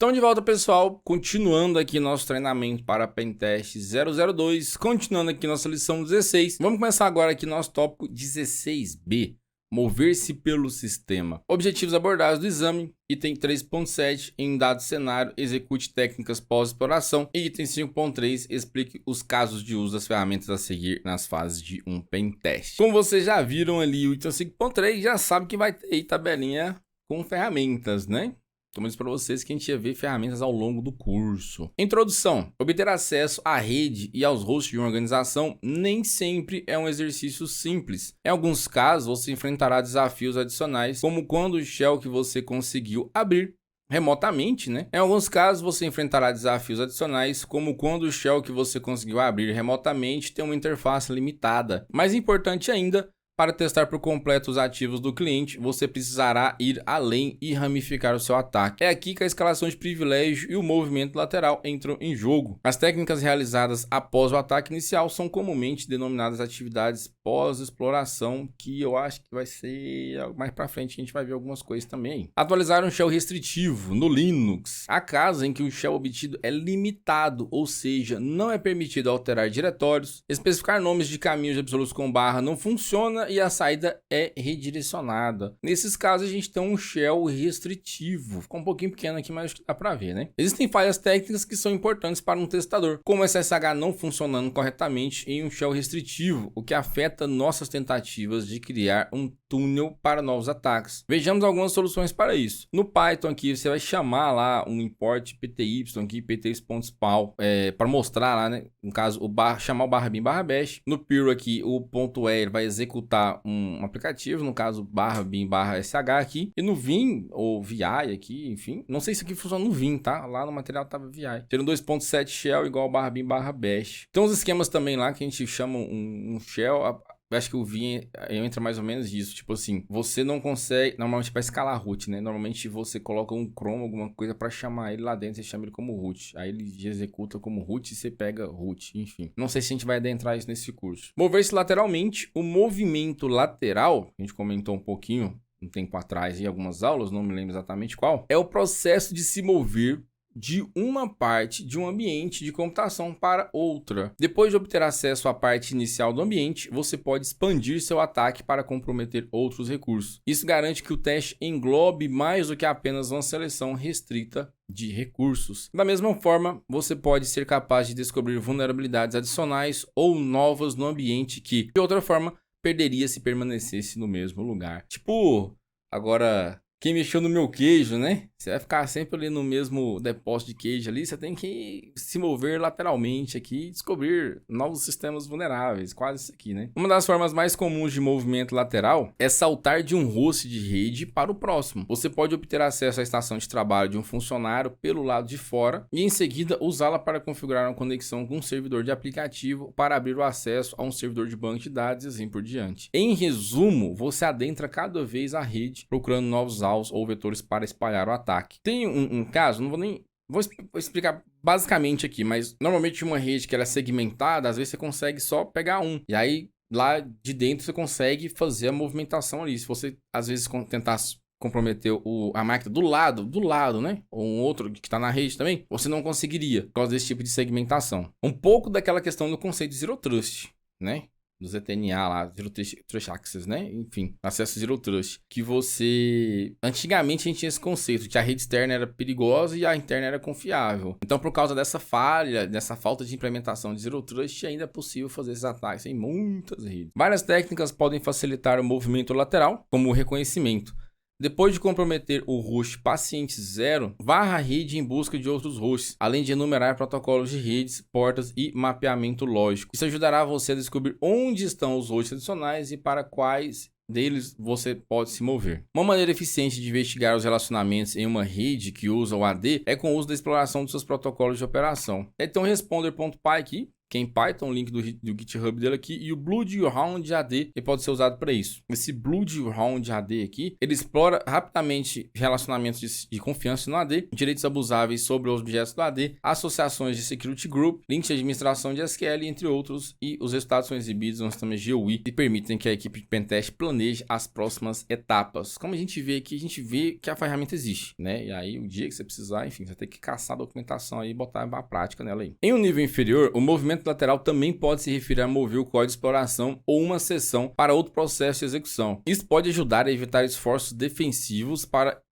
Então, de volta, pessoal, continuando aqui nosso treinamento para Pentest 002, continuando aqui nossa lição 16. Vamos começar agora aqui nosso tópico 16B, mover-se pelo sistema. Objetivos abordados do exame, item 3.7, em dado cenário, execute técnicas pós-exploração, e item 5.3, explique os casos de uso das ferramentas a seguir nas fases de um Pentest. Como vocês já viram ali, o item 5.3 já sabe que vai ter aí tabelinha com ferramentas, né? Como eu disse para vocês que a gente ia ver ferramentas ao longo do curso. Introdução. Obter acesso à rede e aos hosts de uma organização nem sempre é um exercício simples. Em alguns casos, você enfrentará desafios adicionais, como quando o shell que você conseguiu abrir remotamente, né? Em alguns casos, você enfrentará desafios adicionais, como quando o shell que você conseguiu abrir remotamente tem uma interface limitada. Mais importante ainda, para testar por completo os ativos do cliente, você precisará ir além e ramificar o seu ataque. É aqui que a escalação de privilégio e o movimento lateral entram em jogo. As técnicas realizadas após o ataque inicial são comumente denominadas atividades pós-exploração, que eu acho que vai ser mais para frente, a gente vai ver algumas coisas também. Atualizar um shell restritivo no Linux. Há casos em que o shell obtido é limitado, ou seja, não é permitido alterar diretórios, especificar nomes de caminhos absolutos com barra não funciona e a saída é redirecionada. Nesses casos, a gente tem um shell restritivo. Ficou um pouquinho pequeno aqui, mas acho que dá para ver, né? Existem falhas técnicas que são importantes para um testador, como SSH não funcionando corretamente em um shell restritivo, o que afeta nossas tentativas de criar um túnel para novos ataques. Vejamos algumas soluções para isso. No Python aqui, você vai chamar lá um import pty aqui, pty.spawn, para mostrar lá, né? No caso, chamar o barra bin barra bash. No Perl aqui, o .e vai executar um aplicativo, no caso barra bin barra sh aqui, e no vim ou vi aqui, enfim, não sei se aqui funciona no vim, tá? Lá no material tava vi. Tendo 2.7 shell igual barra bin barra bash. Tem uns esquemas também lá que a gente chama um shell. Eu acho que o vim entra mais ou menos isso, tipo assim, você não consegue, normalmente para escalar root, né? Normalmente você coloca um chrome, alguma coisa para chamar ele lá dentro, você chama ele como root. Aí ele executa como root e você pega root, enfim. Não sei se a gente vai adentrar isso nesse curso. Mover-se lateralmente, o movimento lateral, a gente comentou um pouquinho um tempo atrás em algumas aulas, não me lembro exatamente qual, é o processo de se mover de uma parte de um ambiente de computação para outra. Depois de obter acesso à parte inicial do ambiente, você pode expandir seu ataque para comprometer outros recursos. Isso garante que o teste englobe mais do que apenas uma seleção restrita de recursos. Da mesma forma, você pode ser capaz de descobrir vulnerabilidades adicionais ou novas no ambiente que, de outra forma, perderia se permanecesse no mesmo lugar. Tipo, agora, quem mexeu no meu queijo, né? Você vai ficar sempre ali no mesmo depósito de queijo ali, você tem que se mover lateralmente aqui e descobrir novos sistemas vulneráveis, quase isso aqui, né? Uma das formas mais comuns de movimento lateral é saltar de um host de rede para o próximo. Você pode obter acesso à estação de trabalho de um funcionário pelo lado de fora e em seguida usá-la para configurar uma conexão com um servidor de aplicativo para abrir o acesso a um servidor de banco de dados e assim por diante. Em resumo, você adentra cada vez a rede procurando novos alvos ou vetores para espalhar o ataque. Tem um caso, não vou nem... Vou explicar basicamente aqui, mas normalmente uma rede que ela é segmentada, às vezes você consegue só pegar um. E aí, lá de dentro, você consegue fazer a movimentação ali. Se você, às vezes, tentar comprometer a máquina do lado, né? Ou um outro que está na rede também, você não conseguiria, por causa desse tipo de segmentação. Um pouco daquela questão do conceito de Zero Trust, né? Do ZTNA lá, Zero Trust Access, né? Enfim, acesso Zero Trust. Que você... Antigamente a gente tinha esse conceito de que a rede externa era perigosa e a interna era confiável. Então, por causa dessa falha, dessa falta de implementação de Zero Trust, ainda é possível fazer esses ataques em muitas redes. Várias técnicas podem facilitar o movimento lateral, como o reconhecimento. Depois de comprometer o host paciente 0, varra a rede em busca de outros hosts, além de enumerar protocolos de redes, portas e mapeamento lógico. Isso ajudará você a descobrir onde estão os hosts adicionais e para quais deles você pode se mover. Uma maneira eficiente de investigar os relacionamentos em uma rede que usa o AD é com o uso da exploração dos seus protocolos de operação. Então, responder.py aqui que é em Python, o link do GitHub dele aqui, e o Bloodhound AD, que pode ser usado para isso. Esse Bloodhound AD aqui, ele explora rapidamente relacionamentos de confiança no AD, direitos abusáveis sobre os objetos do AD, associações de security group, links de administração de SQL, entre outros, e os resultados são exibidos no sistema GUI e permitem que a equipe de pentest planeje as próximas etapas. Como a gente vê aqui, a gente vê que a ferramenta existe, né? E aí, o dia que você precisar, enfim, você vai ter que caçar a documentação aí e botar a prática nela aí. Em um nível inferior, o movimento lateral também pode se referir a mover o código de exploração ou uma seção para outro processo de execução. Isso pode ajudar a evitar esforços defensivos para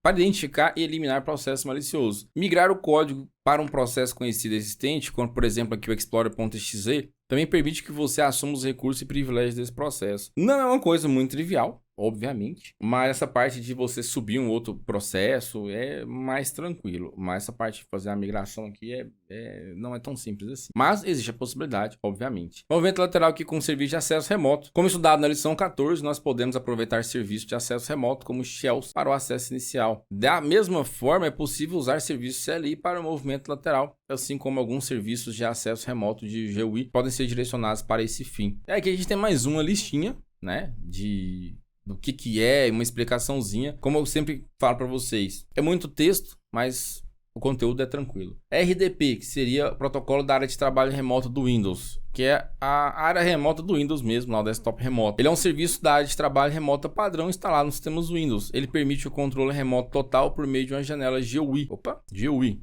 identificar e eliminar processos maliciosos. Migrar o código para um processo conhecido existente, como por exemplo aqui o Explorer.exe, também permite que você assuma os recursos e privilégios desse processo. Não é uma coisa muito trivial, obviamente, mas essa parte de você subir um outro processo é mais tranquilo. Mas essa parte de fazer a migração aqui não é tão simples assim. Mas existe a possibilidade, obviamente. Movimento lateral aqui com serviço de acesso remoto. Como estudado na lição 14, nós podemos aproveitar serviços de acesso remoto como shells para o acesso inicial. Da mesma forma, é possível usar serviços CLI para o movimento lateral, assim como alguns serviços de acesso remoto de GUI podem ser direcionados para esse fim. E aqui a gente tem mais uma listinha, né, do que é, uma explicaçãozinha. Como eu sempre falo para vocês, é muito texto, mas o conteúdo é tranquilo. RDP, que seria o protocolo da área de trabalho remoto do Windows, que é a área remota do Windows mesmo, lá o desktop remoto. Ele é um serviço da área de trabalho remota padrão instalado nos sistemas Windows. Ele permite o controle remoto total por meio de uma janela GUI. GUI.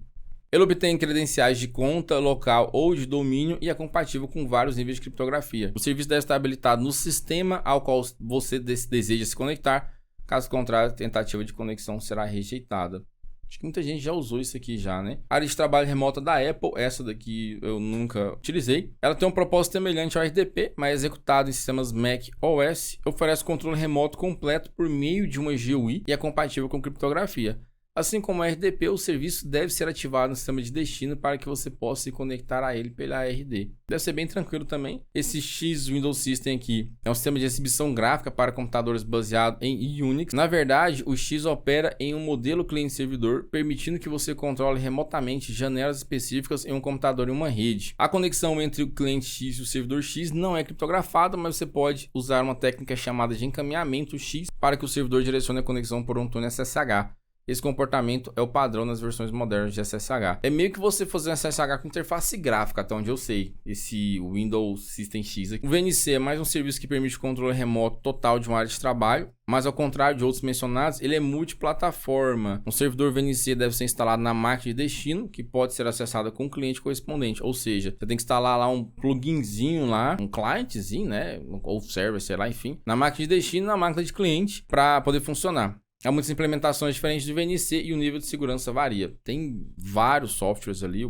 Ele obtém credenciais de conta local ou de domínio e é compatível com vários níveis de criptografia. O serviço deve estar habilitado no sistema ao qual você deseja se conectar. Caso contrário, a tentativa de conexão será rejeitada. Acho que muita gente já usou isso aqui já, né? A área de trabalho remota da Apple, essa daqui eu nunca utilizei. Ela tem um propósito semelhante ao RDP, mas executado em sistemas Mac OS. Oferece controle remoto completo por meio de uma GUI e é compatível com criptografia. Assim como o RDP, o serviço deve ser ativado no sistema de destino para que você possa se conectar a ele pela RD. Deve ser bem tranquilo também. Esse X Windows System aqui é um sistema de exibição gráfica para computadores baseado em Unix. Na verdade, o X opera em um modelo cliente-servidor, permitindo que você controle remotamente janelas específicas em um computador em uma rede. A conexão entre o cliente X e o servidor X não é criptografada, mas você pode usar uma técnica chamada de encaminhamento X para que o servidor direcione a conexão por um túnel SSH. Esse comportamento é o padrão nas versões modernas de SSH. É meio que você fazer um SSH com interface gráfica, até onde eu sei. Esse Windows System X aqui. O VNC é mais um serviço que permite o controle remoto total de uma área de trabalho, mas ao contrário de outros mencionados, ele é multiplataforma. Um servidor VNC deve ser instalado na máquina de destino, que pode ser acessada com o cliente correspondente. Ou seja, você tem que instalar lá um pluginzinho lá, um clientezinho, né? Ou server, sei lá, enfim. Na máquina de destino e na máquina de cliente para poder funcionar. Há muitas implementações diferentes do VNC e o nível de segurança varia. Tem vários softwares ali,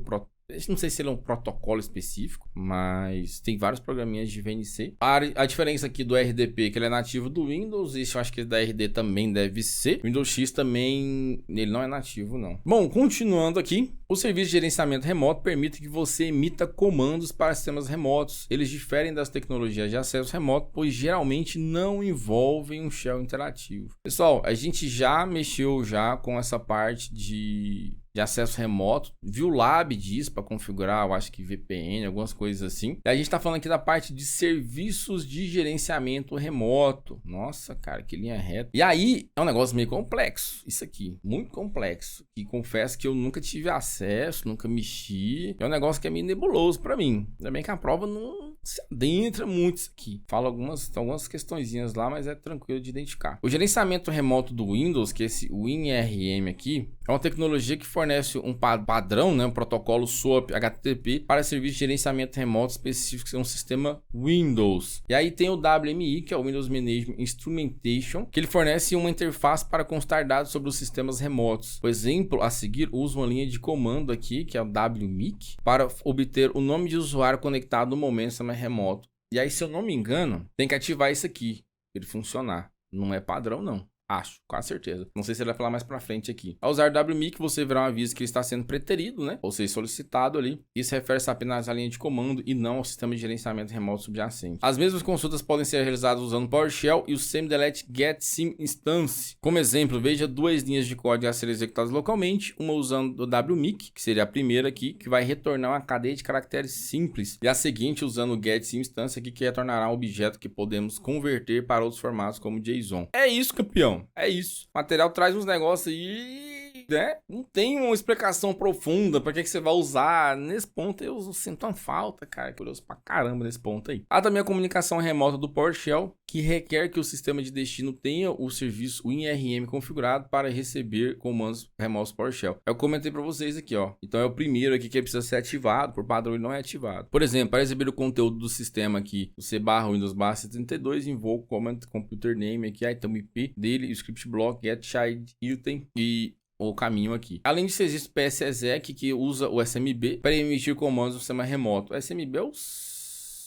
não sei se ele é um protocolo específico, mas tem vários programinhas de VNC. A diferença aqui do RDP é que ele é nativo do Windows, e eu acho que da RD também deve ser. O Windows X também, ele não é nativo não. Bom, continuando aqui, o serviço de gerenciamento remoto permite que você emita comandos para sistemas remotos. Eles diferem das tecnologias de acesso remoto, pois geralmente não envolvem um shell interativo. Pessoal, a gente já mexeu com essa parte de acesso remoto, viu o lab disso para configurar, eu acho que VPN, algumas coisas assim. E a gente está falando aqui da parte de serviços de gerenciamento remoto. Nossa, cara, que linha reta. E aí, é um negócio meio complexo, isso aqui, muito complexo. E confesso que eu nunca tive acesso, nunca mexi. É um negócio que é meio nebuloso para mim. Ainda bem que a prova não se adentra muito isso aqui. Fala algumas questõezinhas lá, mas é tranquilo de identificar. O gerenciamento remoto do Windows, que é esse WinRM aqui, é uma tecnologia que fornece um padrão, né, um protocolo SOAP HTTP para serviços de gerenciamento remoto específicos em um sistema Windows. E aí tem o WMI, que é o Windows Management Instrumentation, que ele fornece uma interface para constar dados sobre os sistemas remotos. Por exemplo, a seguir, uso uma linha de comando aqui, que é o WMIC, para obter o nome de usuário conectado no momento do sistema remoto. E aí, se eu não me engano, tem que ativar isso aqui para ele funcionar. Não é padrão, não. Acho, com certeza. Não sei se ele vai falar mais pra frente aqui. Ao usar WMIC, você verá um aviso que ele está sendo preterido, né? Ou seja, solicitado ali. Isso refere-se apenas à linha de comando e não ao sistema de gerenciamento remoto subjacente. As mesmas consultas podem ser realizadas usando PowerShell e o semi-delete get sim instance. Como exemplo, veja duas linhas de código a serem executadas localmente, uma usando o WMIC, que seria a primeira aqui, que vai retornar uma cadeia de caracteres simples, e a seguinte usando o get sim instance aqui, que retornará um objeto que podemos converter para outros formatos como JSON. É isso, campeão. É isso. O material traz uns negócios aí, né? Não tem uma explicação profunda para que você vai usar. Nesse ponto eu sinto uma falta, cara. Curioso pra caramba nesse ponto aí. Há também a comunicação remota do PowerShell, que requer que o sistema de destino tenha o serviço WinRM configurado para receber comandos remotos PowerShell. Eu comentei para vocês aqui, ó. Então é o primeiro aqui que precisa ser ativado, por padrão ele não é ativado. Por exemplo, para receber o conteúdo do sistema aqui, o C/Windows/C32, invoca o command computer name aqui, aí tem o IP dele, o script block, get child item e o caminho aqui. Além disso, existe o PSExec, que usa o SMB para emitir comandos no sistema remoto. O SMB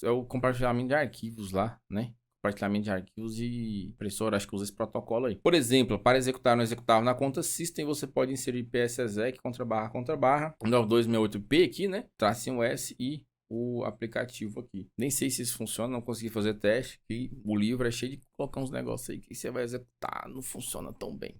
é o compartilhamento de arquivos lá, né? Compartilhamento de arquivos e impressora, acho que usa esse protocolo aí. Por exemplo, para executar no executável na conta system, você pode inserir PSExec, // 9268P aqui, né? Tracinho S e o aplicativo aqui. Nem sei se isso funciona, não consegui fazer teste. E o livro é cheio de colocar uns negócios aí que você vai executar, não funciona tão bem.